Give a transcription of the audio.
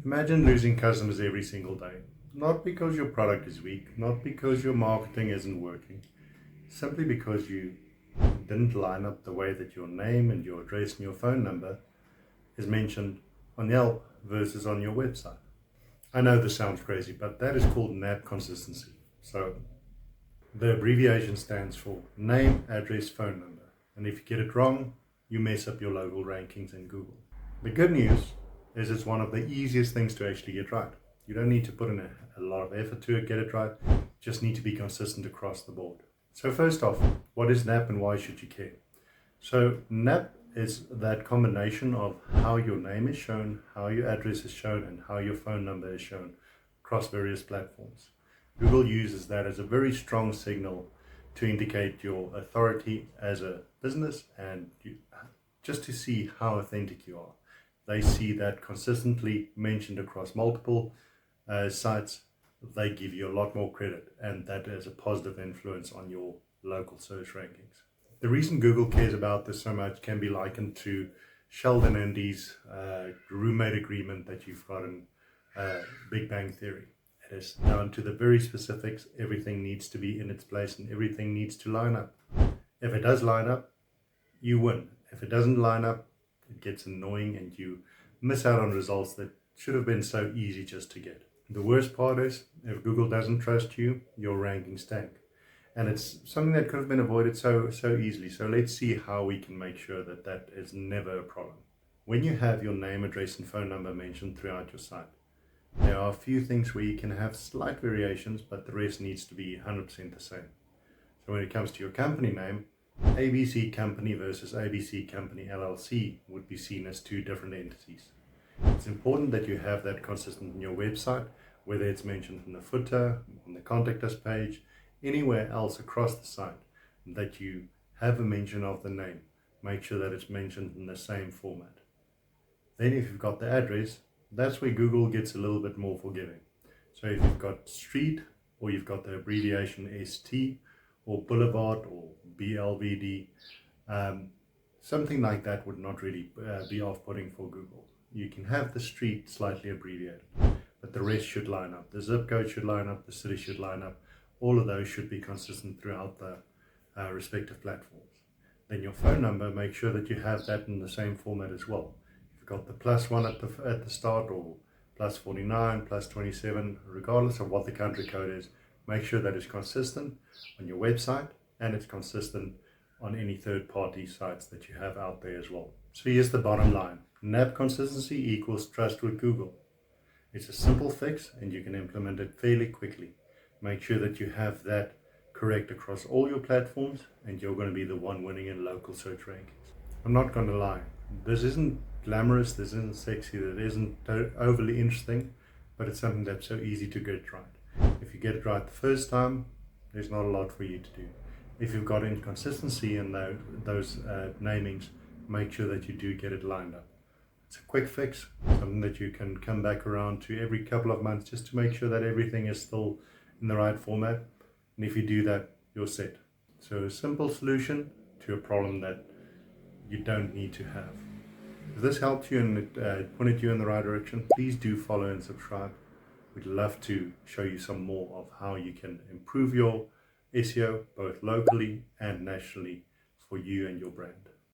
Imagine losing customers every single day. Not because your product is weak, not because your marketing isn't working, simply because you didn't line up the way that your name and your address and your phone number is mentioned on Yelp versus on your website. I know this sounds crazy, but that is called NAP consistency. So the abbreviation stands for name, address, phone number. And if you get it wrong, you mess up your local rankings in Google. The good news is it's one of the easiest things to actually get right. You don't need to put in a lot of effort to get it right. You just need to be consistent across the board. So first off, what is NAP and why should you care? So NAP is that combination of how your name is shown, how your address is shown, and how your phone number is shown across various platforms. Google uses that as a very strong signal to indicate your authority as a business and just to see how authentic you are. They see that consistently mentioned across multiple sites. They give you a lot more credit, and that has a positive influence on your local search rankings. The reason Google cares about this so much can be likened to Sheldon Andy's roommate agreement that you've got in Big Bang Theory. It is down to the very specifics. Everything needs to be in its place and everything needs to line up. If it does line up, you win. If it doesn't line up, it gets annoying and you miss out on results that should have been so easy just to get. The worst part is, if Google doesn't trust you, your rankings tank. And it's something that could have been avoided so easily. So let's see how we can make sure that that is never a problem. When you have your name, address, and phone number mentioned throughout your site, there are a few things where you can have slight variations, but the rest needs to be 100% the same. So when it comes to your company name, ABC Company versus ABC Company LLC would be seen as two different entities. It's important that you have that consistent in your website, whether it's mentioned in the footer, on the contact us page, anywhere else across the site, that you have a mention of the name. Make sure that it's mentioned in the same format. Then if you've got the address, that's where Google gets a little bit more forgiving. So if you've got street, or you've got the abbreviation ST, or boulevard, or BLVD, something like that would not really be off-putting for Google. You can have the street slightly abbreviated, but the rest should line up. The zip code should line up, the city should line up. All of those should be consistent throughout the respective platforms. Then your phone number, make sure that you have that in the same format as well. If you've got the +1 at the start, or +49, +27, regardless of what the country code is, make sure that it's consistent on your website and it's consistent on any third-party sites that you have out there as well. So here's the bottom line. NAP consistency equals trust with Google. It's a simple fix and you can implement it fairly quickly. Make sure that you have that correct across all your platforms and you're going to be the one winning in local search rankings. I'm not going to lie. This isn't glamorous, this isn't sexy, that isn't overly interesting, but it's something that's so easy to get right. If you get it right the first time, there's not a lot for you to do. If you've got inconsistency in those namings, make sure that you do get it lined up. It's a quick fix, something that you can come back around to every couple of months just to make sure that everything is still in the right format. And if you do that, you're set. So a simple solution to a problem that you don't need to have. If this helped you and it pointed you in the right direction, please do follow and subscribe. We'd love to show you some more of how you can improve your SEO both locally and nationally for you and your brand.